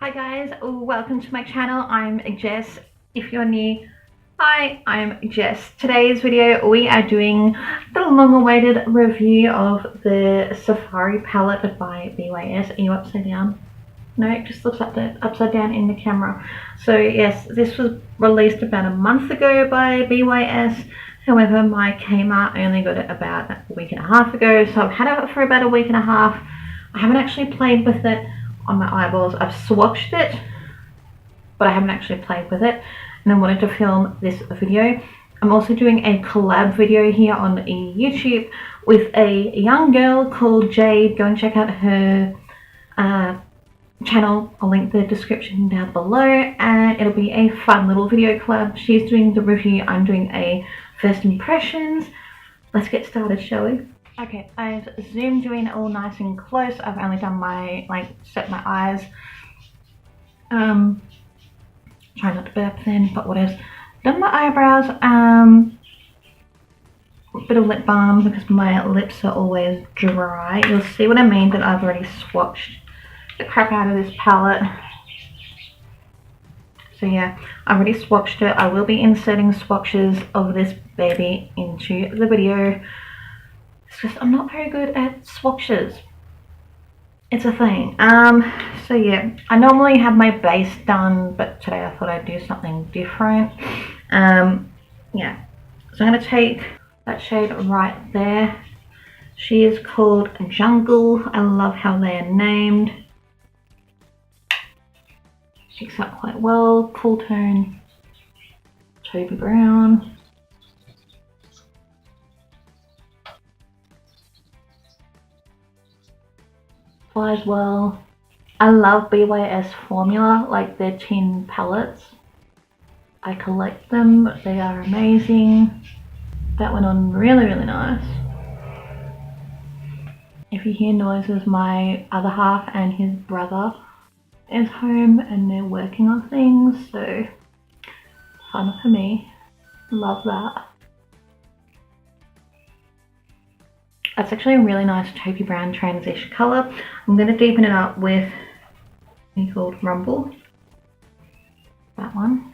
Hi guys, welcome to my channel. I'm Jess. If you're new, hi, I'm Jess. Today's video we are doing the long-awaited review of the Safari palette by BYS. Are you upside down? No, it just looks upside down in the camera. So yes, this was released about a month ago by BYS. However, my Kmart only got it about a week and a half ago, so I've had it for about a week and a half. I haven't actually played with it on my eyeballs. I've swatched it, but I haven't actually played with it, and I wanted to film this video. I'm also doing a collab video here on YouTube with a young girl called Jade. Go and check out her channel. I'll link the description down below, and it'll be a fun little video collab. She's doing the review, I'm doing a first impressions. Let's get started, shall we? Okay, I've zoomed you in all nice and close. I've only done my, set my eyes. Try not to burp then, but what else? Done my eyebrows, a bit of lip balm because my lips are always dry. You'll see what I mean, that I've already swatched the crap out of this palette. So yeah, I've already swatched it. I will be inserting swatches of this baby into the video. It's just I'm not very good at swatches. It's a thing. So yeah, I normally have my base done, but today I thought I'd do something different. Yeah, so I'm going to take that shade right there. She is called Jungle. I love how they're named. Picks up quite well. Cool tone, taupey brown. Applies well. I love BYS formula, like their tin palettes. I collect them. They are amazing. That went on really, really nice. If you hear noises, my other half and his brother is home and they're working on things, so fun for me. Love that. That's actually a really nice taupey brown transition colour. I'm going to deepen it up with something called Rumble. That one.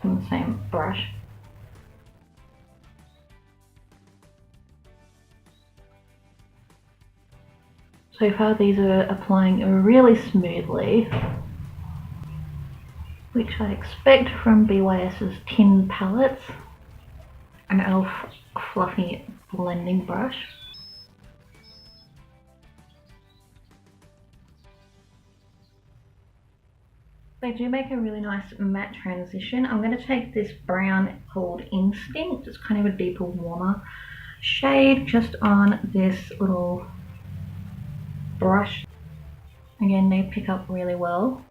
From the same brush. So far these are applying really smoothly, which I expect from BYS's tin palettes. An elf fluffy blending brush. They do make a really nice matte transition. I'm going to take this brown called Instinct. It's kind of a deeper, warmer shade just on this little brush. Again, they pick up really well.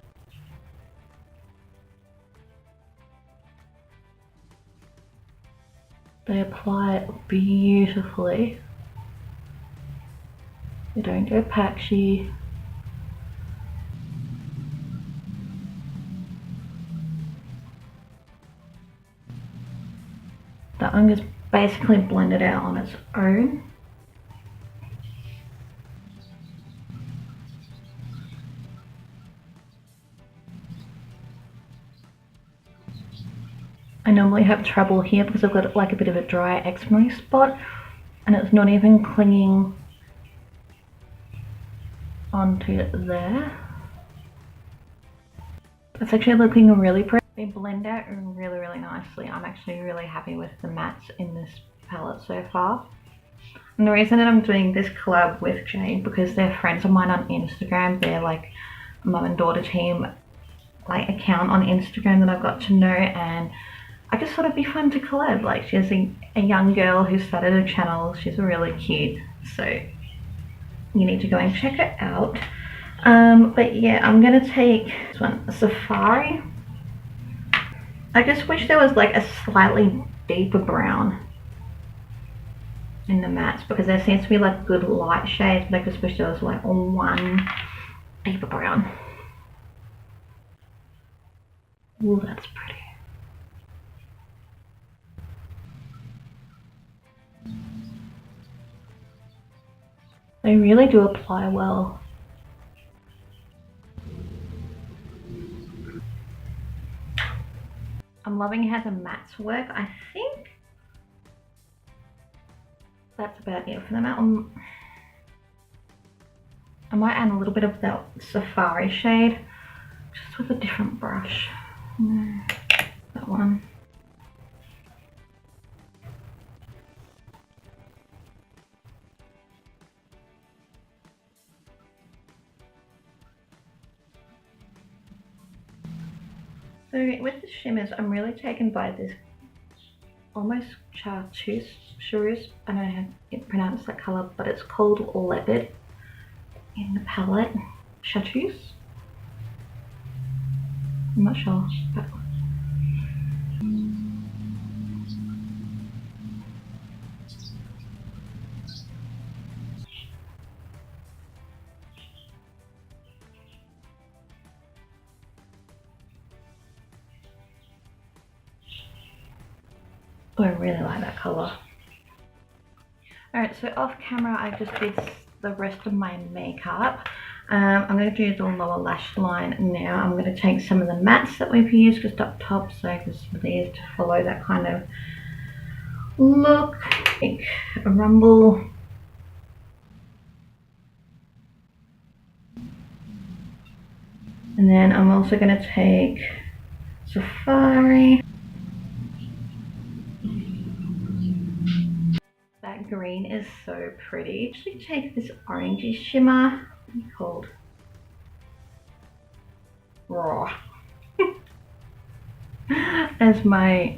They apply beautifully. They don't go patchy. That one is basically blended out on its own. I normally have trouble here because I've got like a bit of a dry eczema spot and it's not even clinging onto there. It's actually looking really pretty. They blend out really, really nicely. I'm actually really happy with the mattes in this palette so far. And the reason that I'm doing this collab with Jade, because they're friends of mine on Instagram. They're like a mum and daughter team account on Instagram that I've got to know, and I just thought it'd be fun to collab. Like, she's a young girl who started a channel. She's really cute, so you need to go and check it out. But yeah, I'm gonna take this one, Safari. I just wish there was like a slightly deeper brown in the mattes, because there seems to be like good light shades, but I just wish there was like one deeper brown. Ooh, that's pretty. They really do apply well. I'm loving how the mattes work. I think that's about it for the matte. I might add a little bit of that Safari shade, just with a different brush. That one. So with the shimmers, I'm really taken by this almost chartreuse. I don't know how to pronounce that colour, but it's called Leopard in the palette. Chartreuse? I'm not sure. But oh, I really like that colour. Alright, so off camera I just did the rest of my makeup. I'm going to do the lower lash line now. I'm going to take some of the mattes that we've used just up top, so it's easier to follow that kind of look. Take a rumble. And then I'm also going to take Safari. That green is so pretty. Actually take this orangey shimmer called Raw as my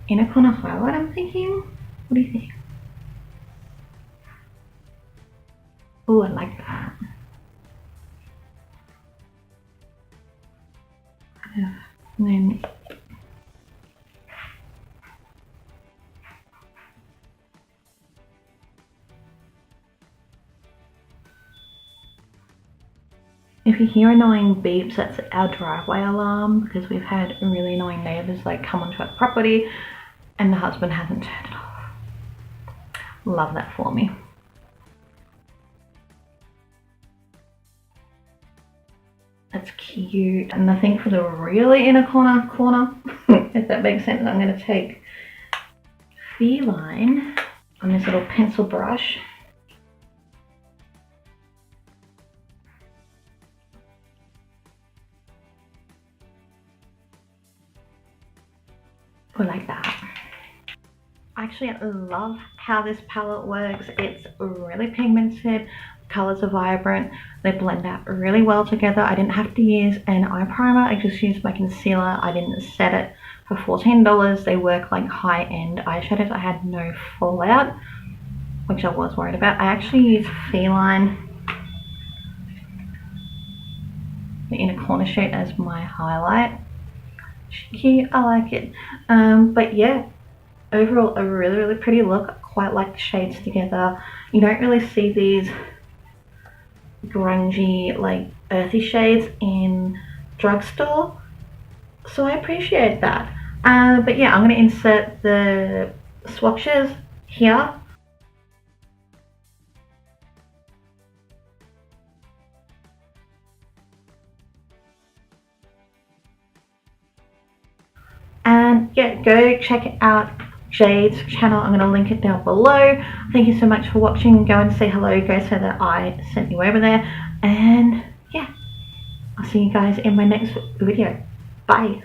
inner corner highlight, I'm thinking. What do you think? Oh, I like that. And then if you hear annoying beeps, that's our driveway alarm, because we've had really annoying neighbours like come onto our property and the husband hasn't turned it off. Love that for me. That's cute. And I think for the really inner corner, if that makes sense, I'm going to take Feline on this little pencil brush. Like that. Actually, I love how this palette works. It's really pigmented, colors are vibrant, they blend out really well together. I didn't have to use an eye primer, I just used my concealer. I didn't set it. For $14, they work like high-end eyeshadows. I had no fallout, which I was worried about. I actually used Feline, the inner corner shade, as my highlight. Cute, I like it. But yeah, overall a really pretty look. I quite like the shades together. You don't really see these grungy, like earthy shades in drugstore, so I appreciate that. But yeah, I'm going to insert the swatches here. And yeah, go check out Jade's channel. I'm going to link it down below. Thank you so much for watching. Go and say hello. Go say that I sent you over there. And yeah, I'll see you guys in my next video. Bye.